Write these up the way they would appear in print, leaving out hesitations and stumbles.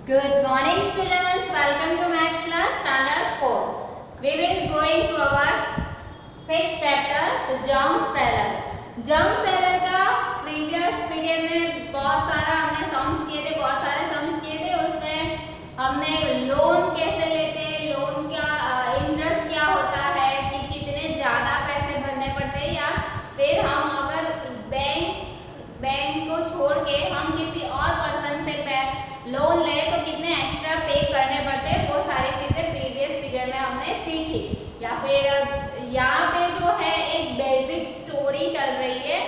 Good morning students, welcome to Maths class standard 4. We will going to our 6th chapter the junk seller. Junk seller का previous period में बहुत सारा हमने sums किए थे, बहुत सारे सम्स किए थे। उसमें हमने लोन कैसे लेते हैं, लोन क्या इंटरेस्ट क्या होता है, कि कितने ज़्यादा पैसे भरने पड़ते हैं, या फिर हम अगर बैंक को छोड़ के हम किसी और पर्सन से लोन ले तो कितने एक्स्ट्रा पे करने पड़ते हैं, वो सारी चीजें प्रीवियस पीरियड में हमने सीखी। या फिर यहाँ पे जो है एक बेसिक स्टोरी चल रही है,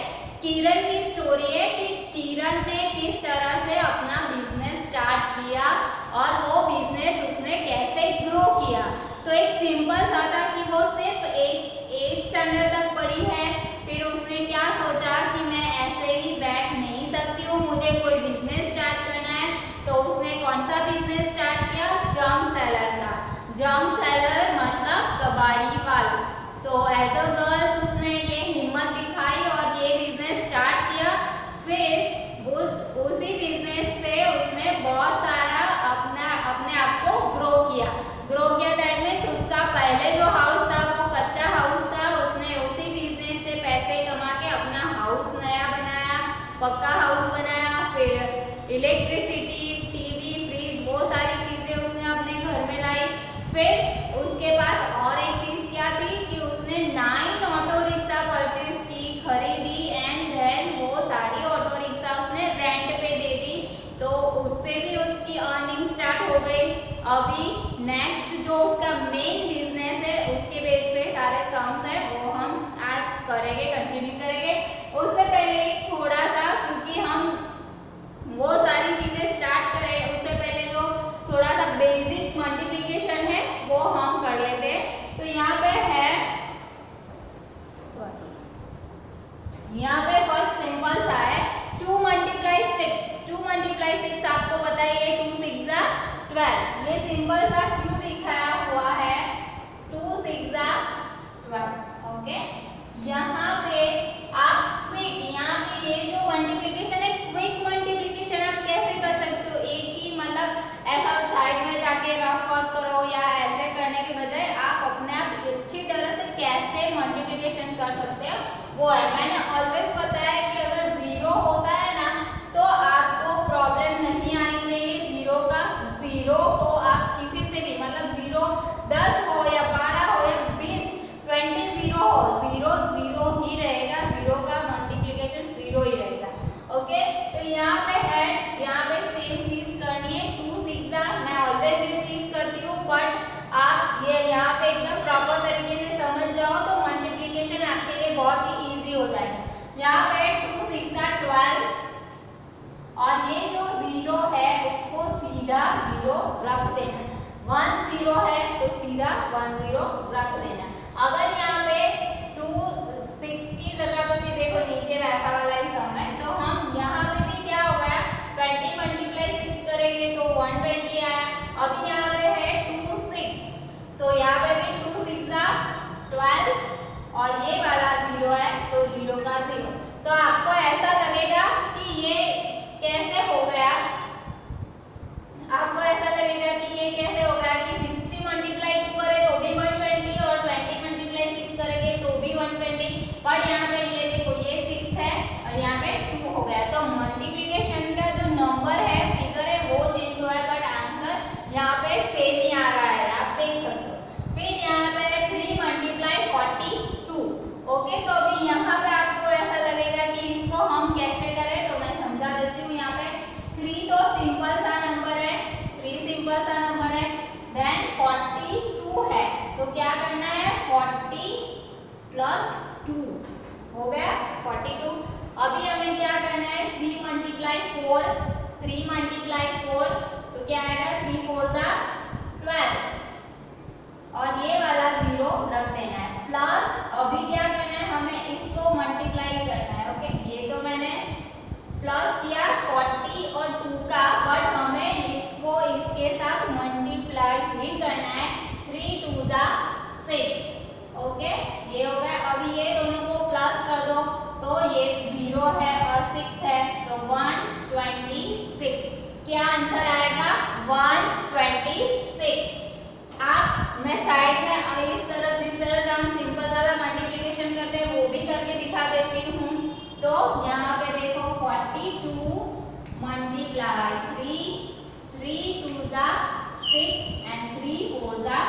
किरण की स्टोरी है कि किरण ने किस तरह से अपना बिजनेस स्टार्ट किया और वो बिजनेस उसने कैसे ग्रो किया। तो एक सिंपल सा था कि वो सिर्फ 8th स्टैंडर्ड तक पढ़ी है, फिर उसने क्या सोचा कि मैं ऐसे ही बैठ नहीं सकती हूँ, मुझे कोई बिजनेस स्टार्ट करना है। तो उसने कौन सा बिजनेस स्टार्ट किया? जंक सेलर का। जंक सेलर मतलब कबाड़ी वाला। तो एज अ गर्ल उसने ये हिम्मत दिखाई और ये बिजनेस स्टार्ट किया। फिर उसी बिजनेस से उसने बहुत सारा अपने आप को ग्रो किया। दैट मीन्स उसका पहले जो हाउस था वो कच्चा हाउस था, उसने उसी बिजनेस से पैसे कमा के अपना हाउस नया बनाया, पक्का हाउस बनाया। फिर इलेक्ट्रिसिटी, टीवी, फ्रिज, वो सारी चीजें उसने अपने घर में लाई। फिर उसके पास और एक चीज क्या थी कि उसने 9 ऑटो रिक्शा परचेज की, खरीदी, एंड देन वो सारी ऑटो रिक्शा उसने रेंट पे दे दी। तो उससे भी उसकी अर्निंग स्टार्ट हो गई। अभी नेक्स्ट जो उसका मेन बिजनेस है उसके बेस पे सारे सम्स है वो हम आज करेंगे, कंटिन्यू करेंगे। उससे पहले थोड़ा सा, क्योंकि हम वो सारी चीजें स्टार्ट करें उससे पहले जो थोड़ा सा बेसिक मल्टीप्लिकेशन है वो हम कर लेते हैं। तो यहाँ पे है, यहाँ पे फर्स्ट सिंपल सा है 2 मल्टीप्लाई 6। 2 मल्टीप्लाई 6 आपको पता ही है, 2 6 जा 12। ये सिंपल सा क्यों दिखाया हुआ है 2 6 जा 12? ओके, यहाँ पे आप क्विक, यहाँ पे ये जो मल्टीप्लिकेशन है क्विक मल्टीप्लिकेशन आप कैसे कर सकते हो? एक ही मतलब ऐसा साइड में जाके रफ वर्क करो या ऐसे करने के बजाय आप अपने आप अच्छी तरह से कैसे मल्टीप्लिकेशन कर सकते हो वो है। मैंने ऑलवेज बताया कि अगर जीरो होता है ना तो आपको प्रॉब्लम नहीं आनी चाहिए जीरो का। जीरो को आप किसी से भी, मतलब जीरो 10 हो या 12 हो या 20 20 जीरो हो, जीरो जीरो ही रहेगा, जीरो का मल्टीप्लिकेशन जीरो ही रहेगा। ओके, तो यहाँ पे है, यहाँ पे सेम चीज करनी है 2 6 जा। मैं ऑलवेज ये चीज करती हूँ, बट आप ये यहाँ पे एकदम प्रॉपर तरीके से समझ जाओ तो मल्टीप्लिकेशन आपके लिए बहुत ही इजी हो जाएगा। यहाँ पे 2 6 जा 12 और ये जो जीरो है उसको सीधा जीरो रख देना। 1 0 है तो सीधा 1 0 रख देना। अगर यहाँ पे 2 6 की जगह पे भी देखो नीचे वैसा वाला ही सम है, तो हम यहाँ पे भी क्या हो गया 20 मल्टीप्लाई 6 करेंगे तो 120 आया। अभी यहाँ पे है 2 6 तो यहाँ पे भी 2 6 जा 12 और ये वाला जीरो है तो जीरो का जीरो। तो आपको ऐसा लगेगा कि ये कैसे हो गया, आपको ऐसा लगेगा कि ये कैसे हो गया कि 60 मल्टीप्लाई 2 करे तो भी 120 और 20 मल्टीप्लाई 6 करेंगे तो भी 120। बट यहाँ पे ये देखो ये 6 है और यहाँ पे 2 हो गया। तो मल्टीप्लिकेशन का जो नंबर है, फिगर है, वो चेंज हुआ है बट आंसर यहाँ पे सेम ही आ रहा है, आप देख सकते हो। फिर यहाँ पे 3 मल्टीप्लाई 42। ओके, तो अभी यहाँ पे आपको ऐसा लगेगा कि इसको हम कैसे करें, तो मैं समझा देती हूँ। यहाँ पे 3 तो सिंपल सा नंबर है, 3 सिंपल सा नंबर है, देन 42 है तो क्या करना है 40 प्लस 2 हो गया 42। अभी हमें क्या करना है 3 मल्टीप्लाई 4। 3 मल्टीप्लाई 4 तो क्या आएगा 3 4 जा 12 और ये वाला जीरो रख देना है। प्लस अभी क्या करना है हमें इसको मल्टीप्लाई करना है। ओके, ये तो मैंने प्लस किया 40 और 2 का, बट हमें इसको इसके साथ मल्टीप्लाई ही करना है। 3 2 जा 6। ओके, ये हो गया। अभी ये दोनों को प्लस कर दो तो ये 0 है और 6 है तो 126। क्या आंसर आएगा 126। आप मैं साइड में इस तरह जिस तरह से हम सिंपल वाला मल्टीप्लिकेशन करते हैं वो भी करके दिखा देती हूँ। तो यहाँ पे देखो 42 मल्टीप्लाई 3 2 जा 6 एंड 3 4 जा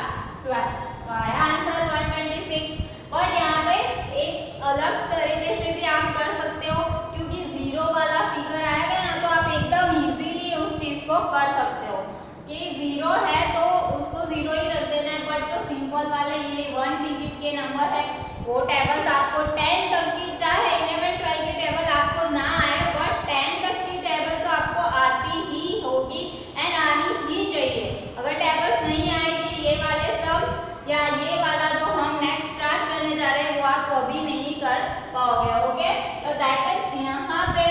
12। तो आया आंसर 126। बट यहाँ पे एक अलग तरीके से भी आप कर सकते हो, क्योंकि जीरो वाला फिगर आएगा ना तो आप एकदम इजीली उस चीज को कर सकते हो कि जीरो है तो उसको जीरो ही रख देना है। बट जो सिंपल वाले ये 1 डिजिट के नंबर है वो टेबल्स आपको 10 तक की, चाहे 11 12 की टेबल आपको ना आए बट 10 तक की टेबल तो आपको आती ही होगी एंड आनी ही चाहिए। अगर टेबल्स नहीं आएगी ये वाले सम्स या ये वाला जो हम नेक्स्ट स्टार्ट करने जा रहे हैं वो आप कभी नहीं कर पाओगे। ओके, तो दैट मींस यहाँ पे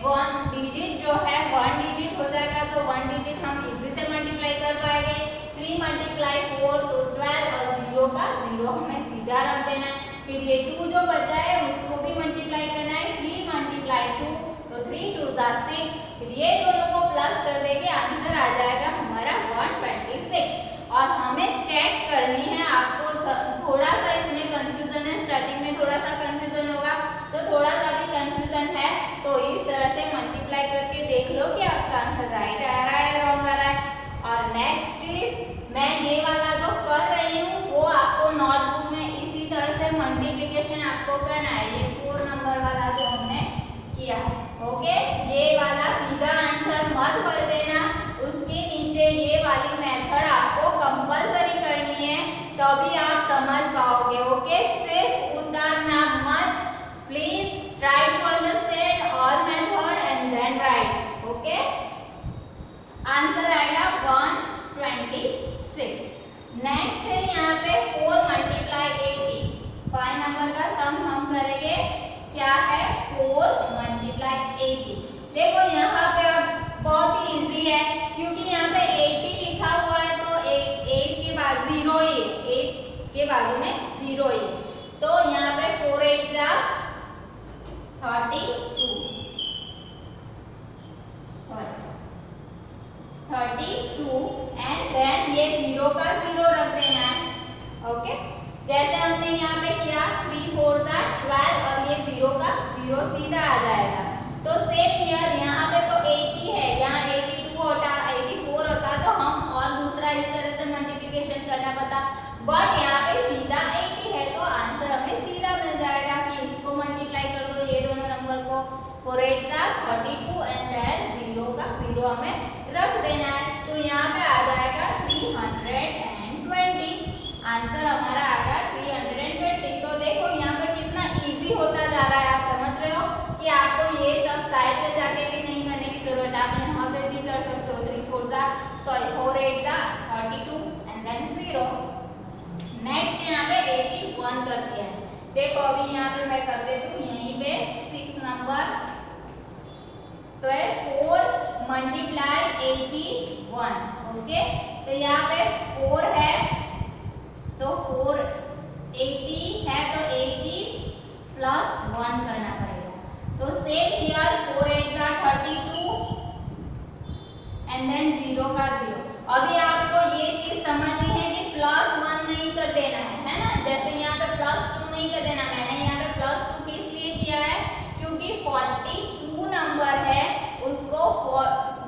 1 डिजिट जो है 1 डिजिट हो जाएगा तो 1 डिजिट हम इजी से मल्टीप्लाई कर पाएंगे। 3 मल्टीप्लाई 4 तो 12 और 0 का 0 हमें सीधा रख देना है। फिर ये 2 जो बचा है उसको भी मल्टीप्लाई करना है। 3 मल्टीप्लाई 2 तो 3 2 जा 6। फिर ये दोनों को प्लस कर देंगे, आंसर आ जाएगा हमारा 126। और हमें चेक करनी है, आपको थोड़ा सा इसमें कंफ्यूजन है, स्टार्टिंग में थोड़ा सा कंफ्यूजन होगा तो थोड़ा सा भी कंफ्यूजन है तो इस तरह से मल्टीप्लाई करके देख लो कि आपका आंसर राइट आ रहा है या रॉन्ग आ रहा है। और नेक्स्ट चीज मैं ये वाला जो कर रही हूँ वो आपको नोटबुक में इसी तरह से मल्टीप्लिकेशन आपको करना है। ये 4 नंबर वाला जो हमने किया है, ओके, ये वाला सीधा आंसर मत भर देना, उसके नीचे ये वाली मेथड आपको कंपलसरी करनी है तभी आप समझ पाओगे। ओके, सिर्फ उतारना मत, please try to understand all method and then write. Okay, answer आएगा 126। नेक्स्ट है यहाँ पे 4 मल्टीप्लाई 80। 5 नंबर का सम हम करेंगे, क्या है 4 मल्टीप्लाई 80। देखो यहाँ पे अब बहुत ही इजी है क्योंकि यहाँ पे 80 लिखा हुआ है तो 8 के बाद 0 ही है, 8 के बाजू में 0 ही, तो यहाँ पे 4 8 जा 32, सॉरी 32 एंड देन ये 0 का 0 रख देना है। ओके, जैसे हमने यहाँ पे किया 3 4 जा 12 और ये 0 का 0 सीधा आ जाएगा। तो सेम हियर यहाँ पे तो 80 है, यहाँ 82 होता 84 होता तो हम और दूसरा इस तरह से मल्टीप्लिकेशन करना पड़ता, बट यहाँ पे सीधा 80 है तो आंसर हमें सीधा मिल जाएगा कि इसको मल्टीप्लाई कर दो ये दोनों नंबर को, 4 8 जा 32 एंड देन 0 का 0 हमें रख देना है। तो यहाँ पे आ जाएगा 320, आंसर हमारा आ गया 320। तो देखो यहाँ पे कितना इजी होता जा रहा है, आप समझ रहे हो कि आपको ये सब साइड पे जाके भी नहीं करने की जरूरत है, आप यहाँ पे भी कर सकते हो। 4 8 जा 32 एंड देन 0। नेक्स्ट यहाँ पे 81 कर दिया है। देखो अभी यहाँ पे मैं कर देती हूँ यहीं पे 6 नंबर, तो है 4 मल्टीप्लाई 81। ओके, तो यहाँ पे 4 है तो 4 80 है तो 80 प्लस 1 करना पड़ेगा। तो सेम हियर 4 8 जा 32 एंड देन 0 का 0। अभी आपको ये चीज समझनी है कि प्लस 1 नहीं कर देना है ना, जैसे यहाँ पे प्लस 2 नहीं कर देना। मैंने यहाँ पे प्लस 2 किस लिए किया है, क्योंकि 42 नंबर है उसको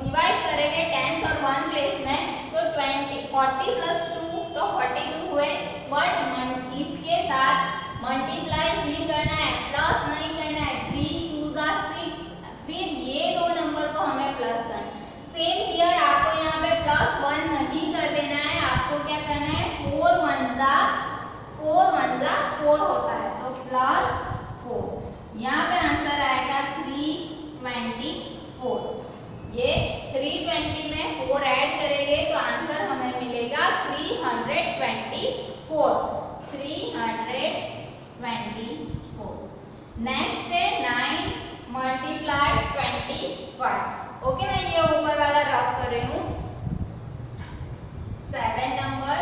डिवाइड करेंगे टेंस और 1 प्लेस में तो 40 प्लस 2 तो 42 हुए, बट इसके साथ मल्टीप्लाई ही करना है, प्लस नहीं करना है। 3 2 जा 6, फिर ये दो नंबर को हमें प्लस करना है। सेम हियर आपको यहाँ पे प्लस 1 नहीं कर देना है, आपको क्या करना है 4 1 जा 4 होता है तो प्लस 4। यहाँ पे आंसर आएगा 324। ये 320 में 4 ऐड करेंगे तो आंसर हमें मिलेगा 324। नेक्स्ट है 9 मल्टीप्लाई 25। ओके, मैं ये ऊपर वाला रफ कर रही हूँ। 7 नंबर,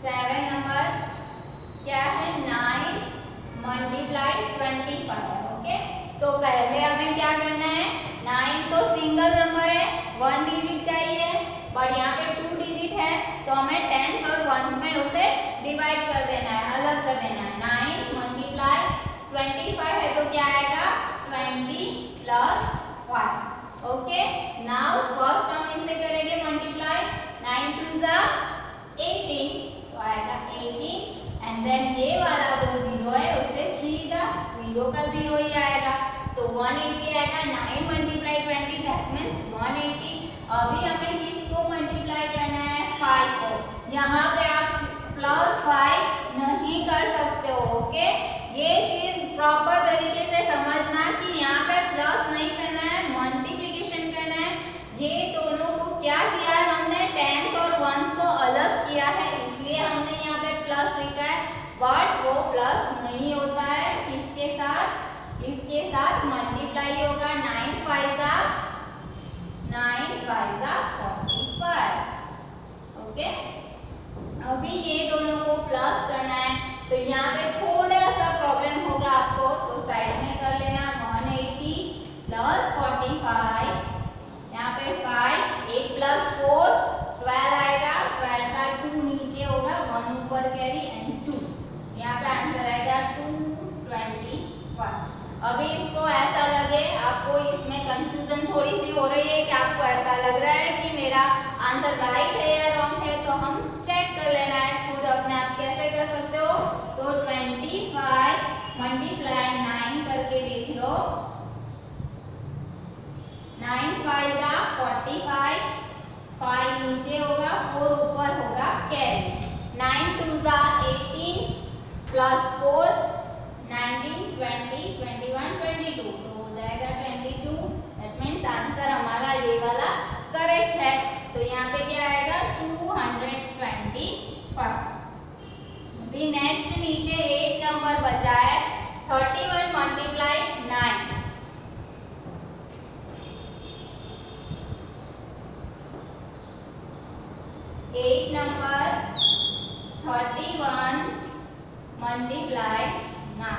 7 नंबर क्या है 9 मल्टीप्लाई 25। ओके, तो पहले हमें क्या करना है, 9 तो सिंगल नंबर है, 1 डिजिट का ही है, बट यहाँ पे 2 डिजिट है, तो हमें टेंस और वंस में उसे डिवाइड कर देना है, अलग कर देना है। 9 मल्टीप्लाई 25 है तो क्या आएगा 20 प्लस 5। ओके, नाउ फर्स्ट हम इसे करेंगे मल्टीप्लाई, 9 2 जा 18 तो आएगा 18 एंड देन ये वाला जो 0 है उससे सीधा 0 का 0 ही आएगा, तो 180 आएगा। 9 मल्टीप्लाई 20 दैट मींस 180। अभी हमें किसको मल्टीप्लाई करना है, 5 को। यहाँ पे आप प्लस 5 नहीं कर सकते हो। ओके, ये चीज प्रॉपर तरीके से समझना कि यहाँ पे प्लस नहीं करना है, मल्टीप्लिकेशन करना है। ये दोनों को क्या किया है हमने, टेंस और वंस को अलग किया है, इसलिए हमने यहाँ पे प्लस लिखा है, बट वो प्लस नहीं होता है। किसके साथ, इसके साथ मल्टीप्लाई होगा। 9 5 जा 45। ओके, अभी ये दोनों को प्लस करना है, तो यहाँ पे थोड़ा सा प्रॉब्लम होगा आपको, तो साइड में कर लेना। 180 प्लस 45, यहाँ पे 5 8 प्लस 4 12 आएगा, 12 का 2 नीचे होगा, 1 ऊपर कैरी एंड 2, यहाँ पे आंसर आएगा 225। अभी इसको ऐसा लगे, आपको इसमें कंफ्यूजन थोड़ी सी हो रही है कि आपको ऐसा लग रहा है कि मेरा आंसर राइट है या रॉन्ग है, तो हम चेक कर लेना है खुद अपने आप। कैसे कर सकते हो, तो 25 मल्टीप्लाई 9 करके देख लो। 9 5 जा 45, 5 नीचे होगा, 4 ऊपर होगा कैरी। 9 2 जा 18 प्लस 4 19 20 21 22, तो हो जाएगा 22। दैट मींस आंसर हमारा ये वाला करेक्ट है, तो यहाँ पे क्या आएगा 225। अभी नेक्स्ट नीचे 8 नंबर बचा है, 31 मल्टीप्लाई 9। 8 number 31 multiply 9।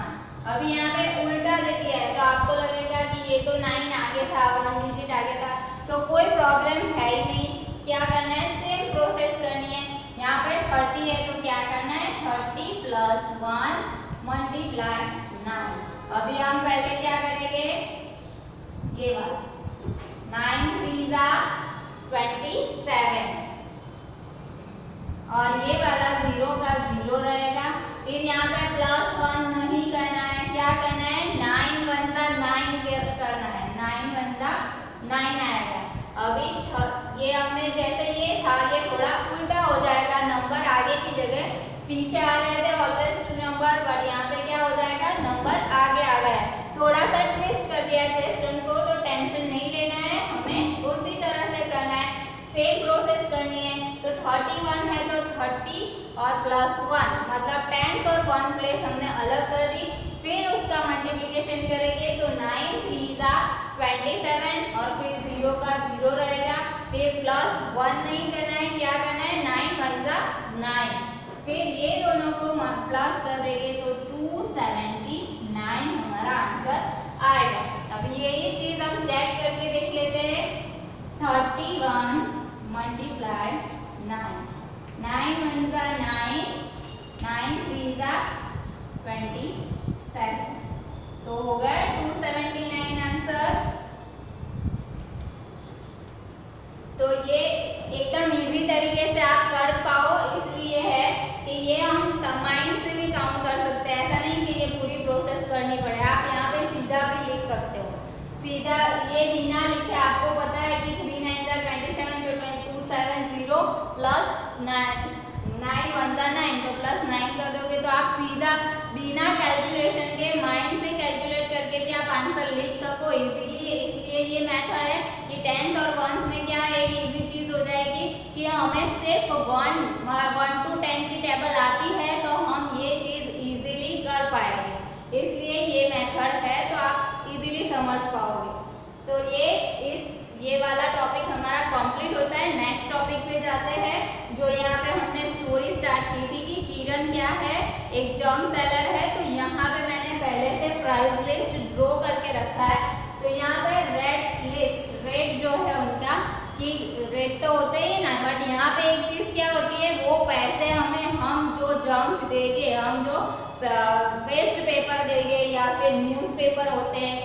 अभी यहाँ पे उल्टा दे दिया है, तो आपको लगेगा कि ये तो 9 आगे था, 1 डिजिट आगे था, तो कोई प्रॉब्लम है ही नहीं। क्या करना है, सेम प्रोसेस करनी है। यहाँ पे 30 है तो क्या करना है, 30 प्लस 1 मल्टीप्लाई 9। अभी हम पहले क्या करेंगे, ये वाला 9 3 जा 27 और ये वाला 0 का 0 रहेगा। फिर यहाँ पे प्लस 1 नहीं करना है, क्या करना है, 9 1 जा 9 करना है, 9 1 जा 9 आएगा। अभी ये हमने जैसे ये था, ये थोड़ा उल्टा हो जाएगा, नंबर आगे की जगह पीछे आ रहे थे ऑलवेज 2 नंबर, बट यहाँ पे क्या हो जाएगा, नंबर आगे आ गया है। थोड़ा सा ट्विस्ट कर दिया है क्वेश्चन को, तो टेंशन नहीं लेना है, हमें उसी तरह से करना है, सेम प्रोसेस करनी है। तो 31 है तो 30 और प्लस 1 मतलब टेंस और 1 प्लेस हमने अलग कर दी। फिर उसका मल्टीप्लिकेशन करेंगे, तो 9 3 जा 27 और फिर 0 का 0 रहेगा। फिर प्लस 1 नहीं करना है, क्या करना है, 9 1 जा 9। फिर ये दोनों को प्लस कर देंगे तो 279 हमारा आंसर आएगा। अब यही चीज हम चेक करके देख लेते हैं। 31 मल्टीप्लाई 9, 9 1 जा 9, 9 3 जा 27, तो हो गया 279 आंसर। तो ये एकदम इजी तरीके से आप कर पाओ, इसलिए है कि ये हम कंबाइन से भी काउंट कर सकते हैं, ऐसा नहीं कि ये पूरी प्रोसेस करनी पड़े। आप यहाँ पे सीधा भी लिख सकते हो, सीधा ये बिना लिखे, आपको पता है कि 3 9 जा 27 तो 270 प्लस 9 1 जा 9 तो प्लस 9 कर दोगे, तो आप सीधा बिना कैलकुलेशन के माइंड से कैलकुलेट करके भी आप आंसर लिख सको इजीली। इसलिए ये मेथड है कि टेंस और वंस में क्या है, एक इजी चीज हो जाएगी कि हमें सिर्फ 1 to 10 की टेबल आती है, तो हम ये चीज इजीली कर पाएंगे। इसलिए ये मेथड है, तो आप इजीली समझ पाओगे। तो ये वाला टॉपिक हमारा कंप्लीट होता है। नेक्स्ट टॉपिक पे जाते हैं, जो यहाँ पे हमने स्टोरी स्टार्ट की थी कि किरण क्या है, एक जंक सेलर है। तो यहाँ पे मैंने पहले से प्राइस लिस्ट ड्रॉ करके रखा है। तो यहाँ पे रेट लिस्ट, रेट जो है उनका कि रेट तो होते ही ना, बट यहाँ पे एक चीज क्या होती है, वो पैसे हमें हम जो जंक देंगे, हम जो वेस्ट पेपर देंगे या फिर न्यूज़पेपर होते हैं,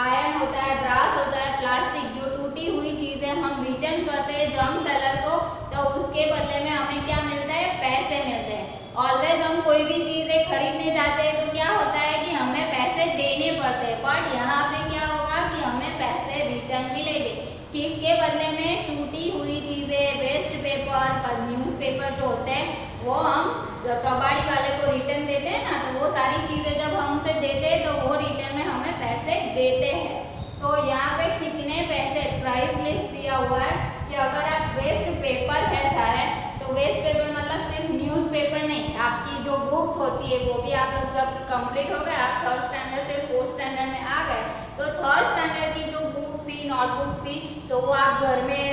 आयरन होता है, ब्रास होता है, प्लास्टिक जो टूटी हुई चीजें हम रिटर्न करते हैं जंक सेलर को, तो उसके बदले में हमें क्या मिलता है, पैसे मिलते हैं। ऑलवेज हम कोई भी चीजें खरीदने जाते हैं तो क्या होता है कि हमें पैसे देने पड़ते हैं, बट यहाँ पे क्या होगा कि हमें पैसे रिटर्न मिलेंगे। किसके बदले में, टूटी हुई चीजें, वेस्ट पेपर, न्यूज़पेपर जो होते हैं वो हम कबाड़ी वाले को रिटर्न देते हैं ना, तो वो सारी चीजें जब हम उसे देते हैं तो वो रिटर्न में हमें पैसे देते हैं। तो यहाँ पे कितने पैसे, प्राइस लिस्ट दिया हुआ है कि अगर आप वेस्ट पेपर है सारे, तो वेस्ट पेपर मतलब सिर्फ न्यूज़पेपर नहीं, आपकी जो बुक्स होती है वो भी आप लोग जब कंप्लीट हो गए, आप 3rd स्टैंडर्ड से 4th स्टैंडर्ड में आ गए, तो 3rd स्टैंडर्ड की जो बुक्स थी, नोटबुक थी, तो वो आप घर में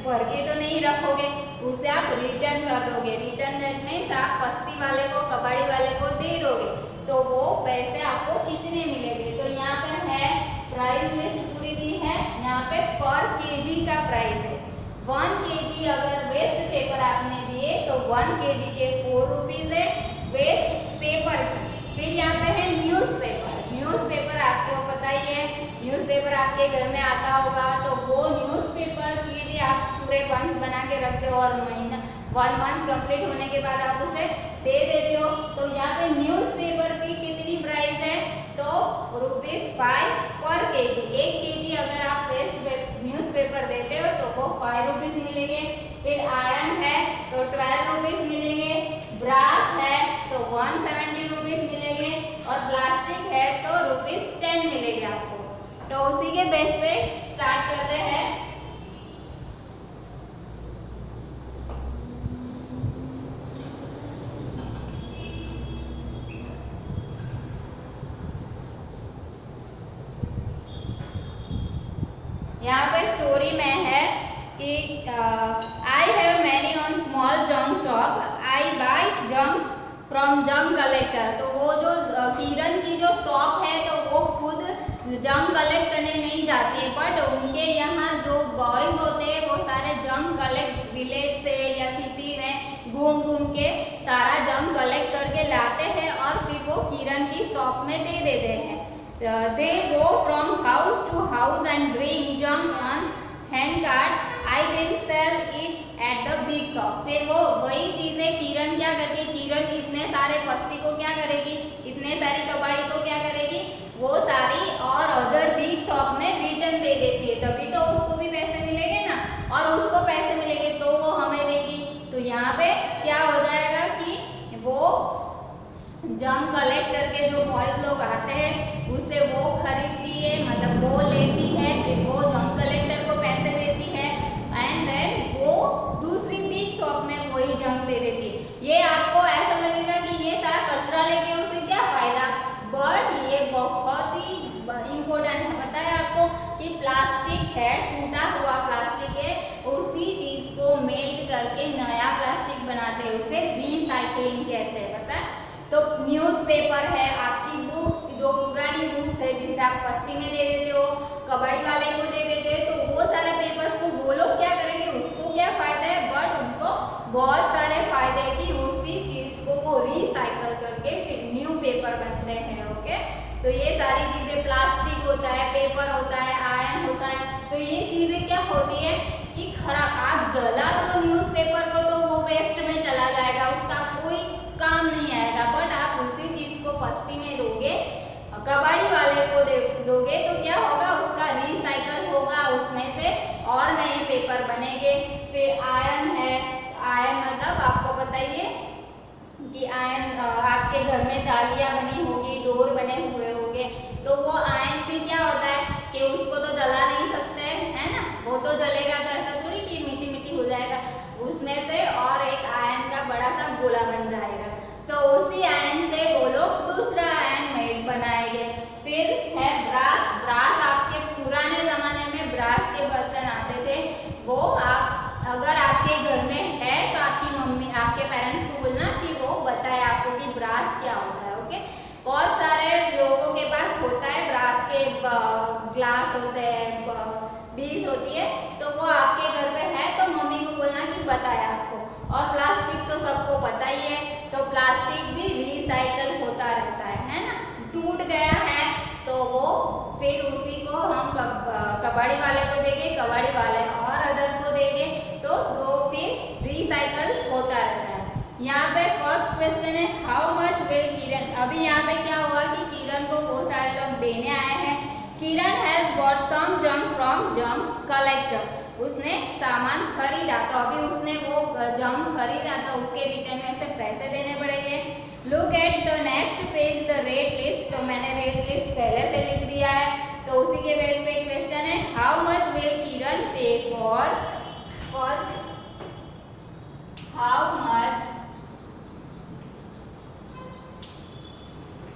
भर के तो नहीं रखोगे, उसे आप रिटर्न कर दोगे। रिटर्न दैट मीन्स आप बस्ती वाले को, कबाड़ी वाले को दे दोगे, तो वो पैसे आपको कितने मिलेंगे। तो यहाँ पर है प्राइस लिस्ट पूरी दी है, यहाँ पे पर केजी का प्राइस है। 1 kg अगर वेस्ट पेपर आपने दिए तो 1 kg के 4 रुपीज है वेस्ट पेपर की। फिर यहाँ पे है न्यूज़पेपर। न्यूज़पेपर आपको पता ही है, न्यूज़पेपर आपके घर में आता होगा, तो वो न्यूज़पेपर के लिए आप पूरे बंच बना के रखते हो और महीना 1 मंथ कंप्लीट होने के बाद आप उसे दे देते हो। तो यहाँ पे न्यूज़पेपर की कितनी प्राइस है, तो ₹5 पर केजी। 1 kg अगर आप वेस्ट न्यूज़पेपर देते हो तो वो 5 रुपीज मिलेंगे। फिर आयरन है तो 12 रुपीज मिलेंगे, ब्रास है तो 170 रुपीज मिलेंगे, और प्लास्टिक है तो ₹10 मिलेंगे आपको। तो उसी के बेस पे स्टार्ट करते हैं। यहाँ पे स्टोरी में है कि I have many on small junk shop, I buy junk from junk collector. तो वो जो किरण की जो शॉप है तो वो खुद जंक कलेक्ट करने नहीं जाती है, बट उनके यहाँ जो बॉयज होते हैं वो सारे जंक कलेक्ट विलेज से या सिटी में घूम घूम के सारा जंक कलेक्ट करके लाते हैं और फिर वो किरण की शॉप में दे देते हैं। They go from house to house and bring junk on hand cart. I then sell it at the big shop. फिर वो वही चीजें किरण क्या करती है, किरण इतने सारे बस्ती को क्या करेगी, इतने सारी कबाड़ी को क्या करेगी, वो सारी और अदर बिग शॉप में रिटर्न दे देती है, तभी तो उसको भी पैसे मिलेंगे ना, और उसको पैसे मिलेंगे तो वो हमें देगी। तो यहाँ पे क्या हो जाएगा कि वो जंक कलेक्ट करके जो बॉयज लोग आते हैं उससे वो खरीदती है, मतलब वो लेती है, फिर वो जंक कलेक्टर को पैसे देती है, एंड देन वो दूसरी बिग शॉप में वही जंक दे देती है। ये आपको ऐसा लगेगा कि ये सारा कचरा लेके उसे क्या फायदा, बट ये बहुत ही इम्पोर्टेंट है। पता है आपको कि प्लास्टिक है, टूटा हुआ प्लास्टिक है, उसी चीज को मेल्ट करके नया प्लास्टिक बनाते हैं, उसे रिसाइकलिंग कहते हैं। पता है, तो न्यूज़पेपर है, आपकी बुक्स जो पुरानी बुक्स है जिसे आप बस्ती में दे देते हो, कबाड़ी वाले को दे देते हो, तो वो सारे पेपर्स को वो लोग क्या करेंगे, उसको क्या फायदा है, बट उनको बहुत सारे फायदे हैं कि उसी चीज को वो रिसाइकल करके फिर न्यू पेपर बनते हैं। ओके, तो ये सारी चीजें, प्लास्टिक होता है, पेपर होता है, आयरन होता है, तो ये चीजें क्या होती है कि खराब, आप जला दो न्यूज़पेपर को तो वो वेस्ट में चला जाएगा, उसका कोई काम नहीं आएगा, बट आप उसी चीज को बस्ती में दोगे, कबाड़ी वाले को दोगे, तो क्या होगा, उसका रिसाइकल होगा, उसमें से और नए पेपर बनेंगे। फिर आयरन है, आयरन मतलब आपको पता ही है कि आयरन आपके घर में जालियां बनी होगी, डोर बने हुए होंगे, तो वो आयरन भी क्या होता है कि उसको तो जला नहीं सकते, है ना, वो तो जलेगा तो ऐसा थोड़ी कि मिट्टी मिट्टी हो जाएगा, उसमें से और एक आयरन का बड़ा सा गोला बन जाएगा, तो उसी आयरन से वो लोग दूसरा आयरन मेड बनाएंगे। फिर है ब्रास। ब्रास आपके पुराने जमाने में ब्रास के बर्तन आते थे, वो आप अगर आपके घर में है तो आपकी मम्मी, आपके पेरेंट्स को बोलना कि वो बताए आपको कि ब्रास क्या होता है। ओके, बहुत सारे लोगों के पास होता डिश होती है, तो वो आपके घर पे है तो मम्मी को बोलना कि बताया आपको। और प्लास्टिक तो सबको पता ही है, तो प्लास्टिक भी रिसाइकल होता रहता है ना। टूट गया है तो वो फिर उसी को हम कबाड़ी वाले को देंगे, कबाड़ी वाले और अदर को देंगे, तो वो फिर रिसाइकल होता रहता है। यहाँ पे फर्स्ट क्वेश्चन है हाउ मच विल किरण। अभी यहाँ पे क्या हुआ कि किरण को बहुत सारे लोग देने आए हैं। Kiran has bought some junk from junk collector. उसने सामान खरीदा, तो अभी उसने वो जंक खरीदा तो उसके रिटर्न में उसे पैसे देने पड़ेंगे। Look at the next page the rate list. तो मैंने रेट लिस्ट पहले से लिख दिया है, तो उसी के बेस पे क्वेश्चन है हाउ मच विल किरण पे फॉर। फर्स्ट, हाउ मच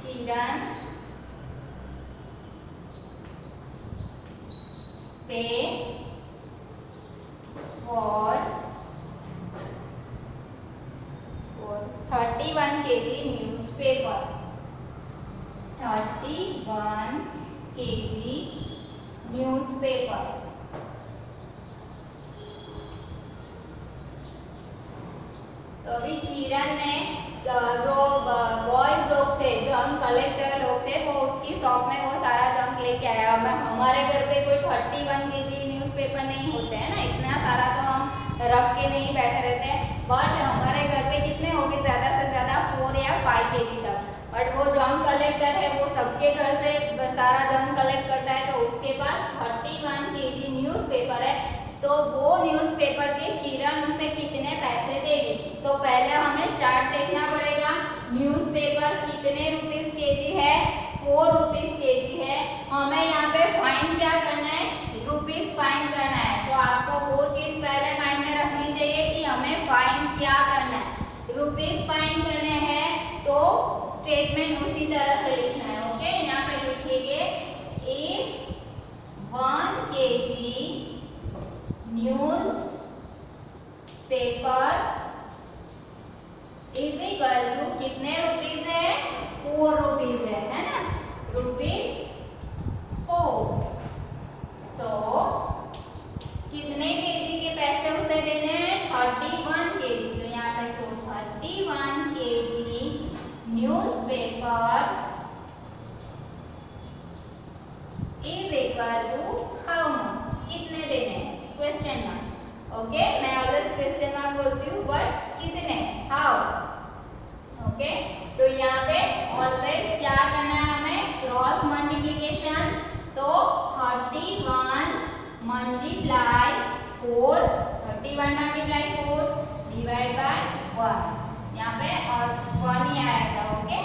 किरण पे for 31 kg newspaper. 31 kg newspaper. तो अभी किरण ने जो बॉयज लोग थे, जंक कलेक्टर लोग थे, वो उसकी शॉप में वो सारा जंक लेके आया। हमारे घर पे कोई 31 kg न्यूज़पेपर नहीं होते हैं ना, इतना सारा तो हम रख के नहीं बैठे रहते हैं। बट हमारे घर पे कितने होंगे, ज़्यादा से ज़्यादा 4 या 5 kg तक। बट वो जंक कलेक्टर है, वो सबके घर से सारा जंक कलेक्ट करता है, तो उसके पास 31 kg न्यूज़पेपर है। तो वो न्यूज़पेपर के किरण उसे कितने पैसे देगी। तो पहले हमें चार्ट देखना पड़ेगा। न्यूज़पेपर कितने रुपीस केजी है, 4 रुपीस केजी है। हमें यहाँ पे फाइंड क्या करना है, रुपीस फाइंड करना है। तो आपको वो चीज पहले माइंड में रखनी चाहिए कि हमें फाइंड क्या करना है, रुपीस फाइंड करने हैं। तो स्टेटमेंट उसी तरह से लिखना है। ओके, यहाँ पे लिखिए if 1 kg newspaper is equal to कितने रुपीस है, 4 रुपीस है ना, रुपीस 4। सो कितने केजी के पैसे उसे देने हैं, 31 केजी। तो यहाँ पे 31 KG newspaper is equal to how much, कितने देने हैं, क्वेश्चन मार्क। ओके, मैं ऑलवेज क्वेश्चन मार्क बोलती हूँ, बट कितने, हाउ। ओके, तो यहाँ पे ऑलवेज क्या करना है हमें, क्रॉस मल्टीप्लिकेशन। तो 31 मल्टीप्लाई 4, 31 मल्टीप्लाई 4 डिवाइड बाय 1, यहाँ पे और 1 ही आएगा। ओके,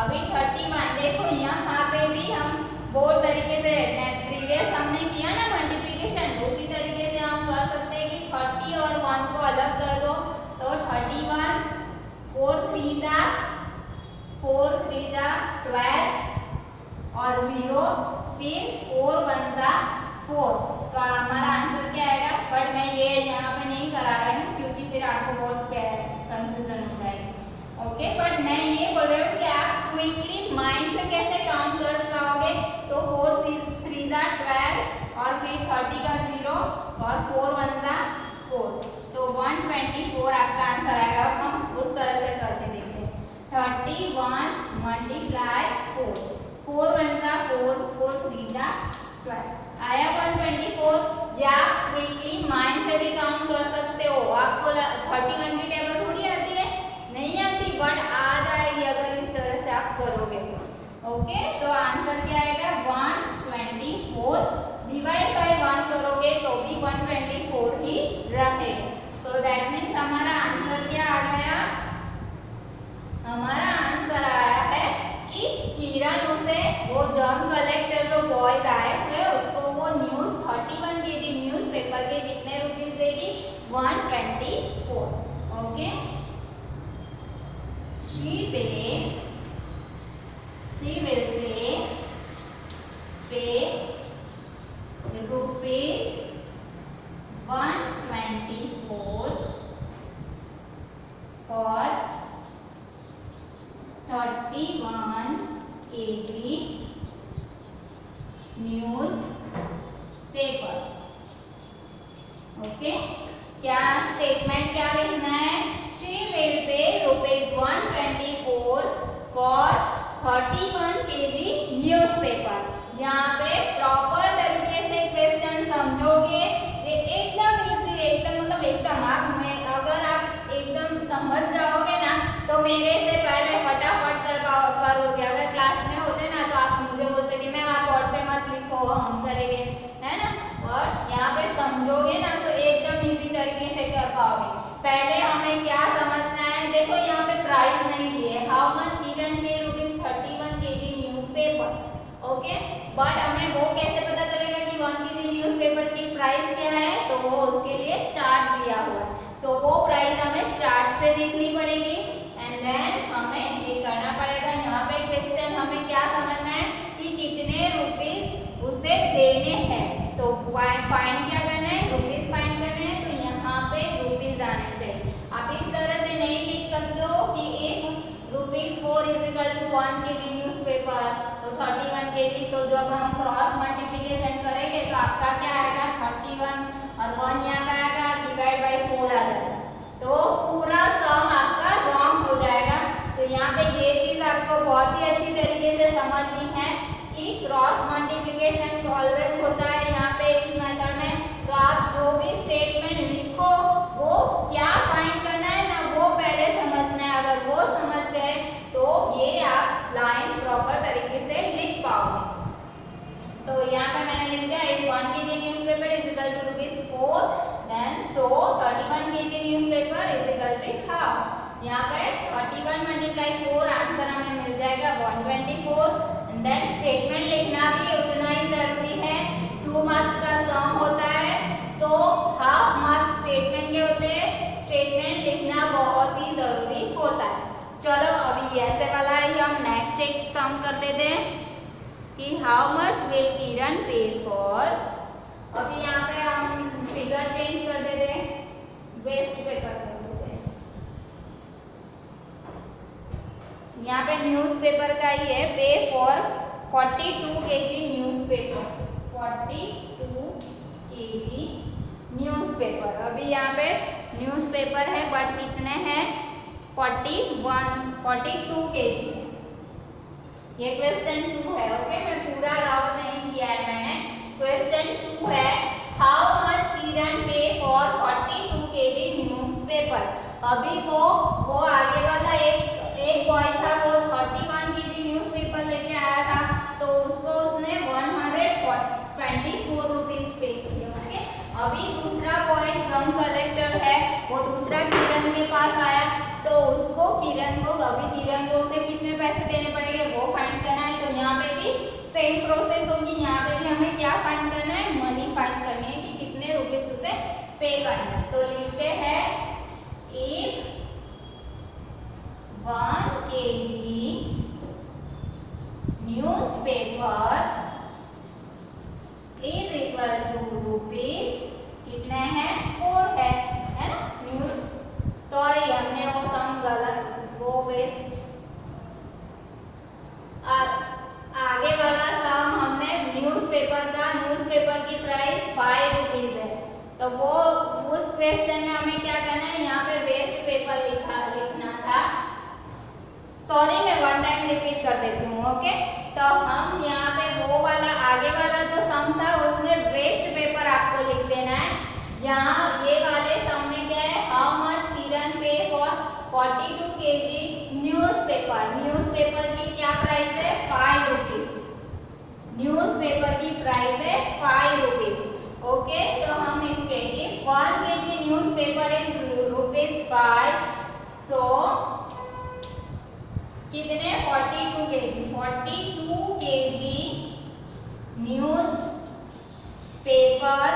अभी 31 देखो, यहाँ पे भी हम बहुत तरीके से प्रीवियस हमने किया ना मल्टीप्लिकेशन, उसी तरीके से हम कर सकते हैं कि 30 और 1 को अलग कर दो। तो 31, 4 3 जा 12 और 0, फिर 4 1 जा 4। तो हमारा आंसर क्या आएगा, बट मैं ये यहाँ पे नहीं करा रही हूँ क्योंकि फिर आपको बहुत कंफ्यूजन हो जाएगी। ओके, बट मैं ये बोल रही हूँ कि आप क्विकली माइंड से कैसे काउंट कर पाओगे। तो 4 3 जा 12 और फिर 30 का 0 और 4 1 जा 4, तो 124 आपका आंसर आएगा। अब हम उस तरह से करके देखते हैं। 31 मल्टीप्लाई 4, 4 1 जा 4, 4 3 जा 12 आया 124। या क्विकली माइंड से भी काउंट कर सकते हो। आपको 31 की टेबल थोड़ी आती है, नहीं आती, बट आ जाएगी अगर इस तरह से आप करोगे। ओके, तो आंसर क्या आएगा, 124 डिवाइड बाय 1 करोगे तो भी 124 ही रहेगा। तो दैट मीन्स हमारा आंसर क्या आ गया, हमारा आंसर आया है कि किरण उसे वो जंक कलेक्टर जो बॉयज आए थे उसको वो न्यूज 31 केजी न्यूज पेपर के कितने रुपीस देगी, 124। Okay, she will pay rupees 124 for 31 kg news paper. क्या लिखना है, she will pay ₹124 for 31 kg newspaper. यहाँ पे प्रॉपर तरीके से क्वेश्चन समझोगे, ये एकदम इजी, एकदम मतलब एकदम आप में अगर आप एकदम समझ जाओगे ना तो मेरे से पहले फटाफट कर दोगे। अगर क्लास में होते ना तो आप मुझे बोलते कि मैम आप बोर्ड पे मत लिखो, हम करेंगे, है ना। और यहाँ पे समझोगे ना तो एकदम इजी तरीके से कर पाओगे। पहले हमें क्या समझना है, देखो यहाँ पे प्राइस नहीं दिए, हाउ मच किरण पे ₹31 kg न्यूज़पेपर, ओके। बट हमें वो कैसे पता चलेगा कि 1 kg न्यूज़पेपर की प्राइस क्या है, तो वो उसके लिए चार्ट दिया हुआ है, तो वो प्राइस हमें चार्ट से देखनी पड़ेगी। एंड देन हमें ये करना पड़ेगा। यहाँ पे क्वेश्चन हमें क्या समझना है कि कितने रुपीस उसे देने हैं, तो फाइंड क्या करना है, रुपीस फाइंड करने हैं, तो यहाँ पे रुपीस आने चाहिए। आप इस तरह से नहीं लिख सकते हो कि if ₹4 = 1 kg न्यूज़पेपर, तो 31 kg, तो जब हम क्रॉस मल्टीप्लिकेशन करेंगे तो आपका क्या आएगा, 31 और 1 यहाँ पे आएगा, डिवाइड बाय 4 आ जाएगा, तो पूरा सम आपका रॉन्ग हो जाएगा। तो यहाँ पे ये चीज आपको बहुत ही अच्छी तरीके से समझनी है कि क्रॉस मल्टीप्लिकेशन ऑलवेज होता है यहाँ पे इस मेथड में। तो आप जो भी स्टेटमेंट लिखो वो क्या फाइंड करना है ना, वो पहले समझना है। अगर वो समझ गए तो ये आप लाइन प्रॉपर तरीके से लिख पाओगे। तो यहाँ पे मैंने लिख दिया if 1 kg newspaper is equal to ₹4, then so 31 kg newspaper is equal to half। यहाँ पे 31 × 4 आंसर हमें मिल जाएगा 124। देन स्टेटमेंट लिखना भी उतना ही जरूरी है। 2 मार्क्स का सम होता है तो हाफ मार्क्स स्टेटमेंट के होते हैं, स्टेटमेंट लिखना बहुत ही जरूरी होता है। चलो अभी ऐसे वाला ही हम नेक्स्ट एक सम कर देते हैं कि हाउ मच विल किरण पे फॉर, अभी यहाँ पे हम फिगर चेंज कर देते हैं, वेस्ट पेपर कर देते हैं। यहाँ पे न्यूज़पेपर का ही है, पे for 42 kg newspaper, 42 kg newspaper. अभी यहाँ पे न्यूज़पेपर है बट कितने हैं, 42 kg। ये क्वेश्चन 2 है, ओके। मैं पूरा राउंड नहीं किया है मैंने, क्वेश्चन 2 है हाउ मच किरण पे फॉर 42 kg न्यूज़पेपर। अभी वो आगे वाला एक बॉय था, वो 31 kg न्यूज़पेपर लेके आया था, तो उसको उसने 124 रुपीज पे किए, ओके। अभी दूसरा बॉय जम कलेक्टर है, वो दूसरा किरण के पास आया, तो उसको किरण को उसे कितने पैसे देने पड़ेंगे वो फाइंड करना है। तो यहाँ पे भी सेम प्रोसेस होगी, यहाँ पे भी हमें क्या फाइंड करना है, मनी फाइंड करनी है कि कितने रुपीस उसे पे करना है। तो लिखते हैं if 1 kg newspaper is equal to rupees, कितने हैं, 4 है ना। सॉरी हमने वो सम गलत, वो वेस्ट, आगे वाला सम हमने न्यूज़पेपर की प्राइस 5 रुपीज है, तो वो उस क्वेश्चन में हमें क्या करना है, यहाँ पे वेस्ट पेपर लिखना था। सॉरी मैं वन टाइम रिपीट कर देती हूँ, ओके। तो हम यहाँ पे वो वाला आगे वाला जो सम था उसमें वेस्ट पेपर आपको लिख देना है। यहाँ ये वाले सम में क्या है, हाउ मच किरण पे फॉर 42 kg न्यूज़पेपर की क्या प्राइस है, 5 रुपीज। न्यूज़पेपर की प्राइस है 5 रुपीज, ओके। तो हम इसके लिए 1 kg न्यूज़पेपर इज ₹5, सो कितने, 42 kg newspaper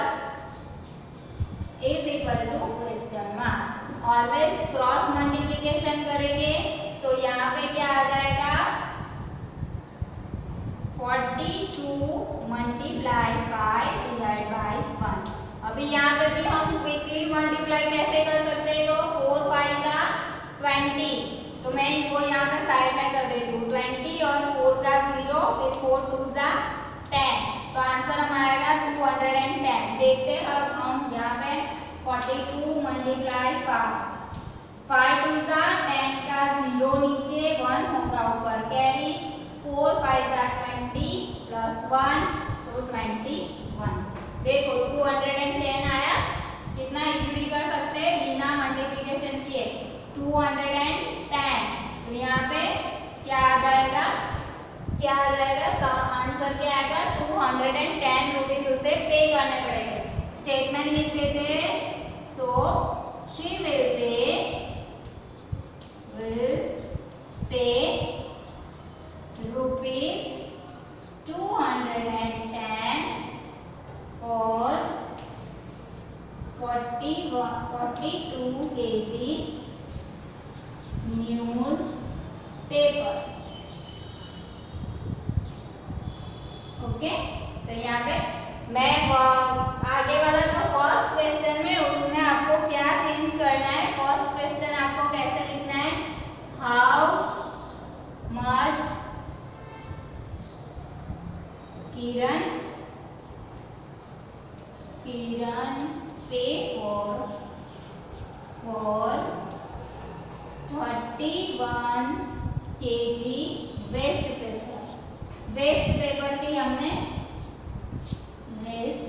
is equal to question mark. Always cross multiplication करेंगे तो यहाँ पे क्या आ जाएगा, 42 मल्टीप्लाई 5 डिवाइड बाय 1। अभी यहाँ पे भी हम क्विकली मल्टीप्लाई कैसे कर सकते हैं, तो 4 5 का 20, तो मैं वो यहाँ पे साइड में कर देती हूँ 20 और 4 का 0, फिर 4 2 का 10, तो आंसर हमारा आएगा 210। देखते हैं अब हम यहाँ पे 42 मल्टीप्लाई 5, 5 2 जा 10 का 0 नीचे 1 होगा ऊपर कैरी, 4 5 जा 20 प्लस 1 तो 21। देखो 210 आया, कितना इजीली कर सकते हैं बिना मल्टीप्लिकेशन किए। 210 तो यहाँ पे क्या आ जाएगा, क्या आ जाएगा, आंसर क्या आएगा 210 रुपीज उसे पे करने पड़ेंगे। स्टेटमेंट लिख देते हैं, so she will pay rupees 210 for 42 kg newspaper. Okay, तो यहाँ पे मैं आगे वाला जो फर्स्ट क्वेश्चन में उसमें आपको क्या चेंज करना है, फर्स्ट क्वेश्चन आपको कैसे लिखना है, हाउ मच किरण पे for 31 kg waste paper. Waste paper की हमने वेस्ट,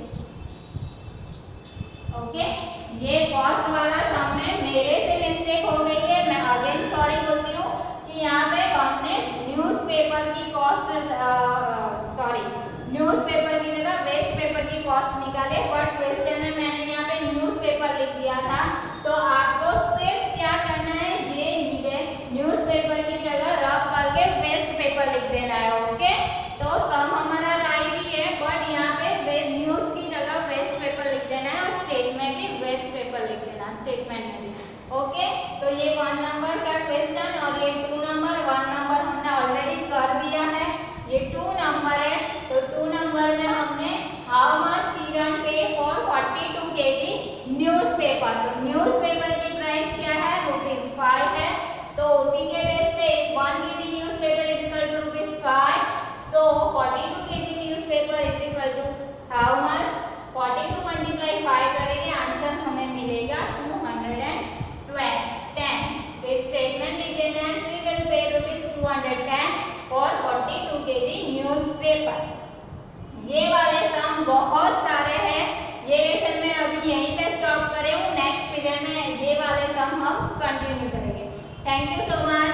ओके। ये फर्स्ट वाला सम में मेरे से मिस्टेक हो गई है, मैं अगेन सॉरी बोलती हूँ कि यहाँ पे हमने न्यूज़पेपर की कॉस्ट न्यूज़पेपर की जगह वेस्ट पेपर की कॉस्ट निकाले, बट क्वेश्चन में मैंने यहाँ पे न्यूज़पेपर लिख दिया था। तो आपको सिर्फ क्या करना है, ये न्यूज़पेपर की जगह रब करके वेस्ट पेपर लिख देना है, ओके। तो सम हमारा राइट ही है, बट यहाँ पे न्यूज़ की जगह वेस्ट पेपर लिख देना है और स्टेटमेंट भी वेस्ट पेपर लिख देना, स्टेटमेंट में भी, ओके। तो ये 1 नंबर का क्वेश्चन और ये 2 नंबर, 1 नंबर हमने ऑलरेडी कर दिया है, ये 2 नंबर है। तो 2 नंबर में हमने हाउ मच किरण पे फॉर 42 kg न्यूज़पेपर। तो न्यूज़पेपर की प्राइस क्या है, ₹5 है, तो उसी के बेस पे 1 kg newspaper is equal to ₹5। So 42 kg newspaper is equal to how much, 42 multiply 5 करेंगे, आंसर हमें मिलेगा 210। फिर स्टेटमेंट लिख देना है, she will pay ₹210 for 42 kg newspaper. ये वाले सम बहुत सारे हैं, ये लेसन में अभी यहीं पे स्टॉप करे हूँ, नेक्स्ट पीरियड में ये वाले सम हम कंटिन्यू करेंगे। Thank you so much.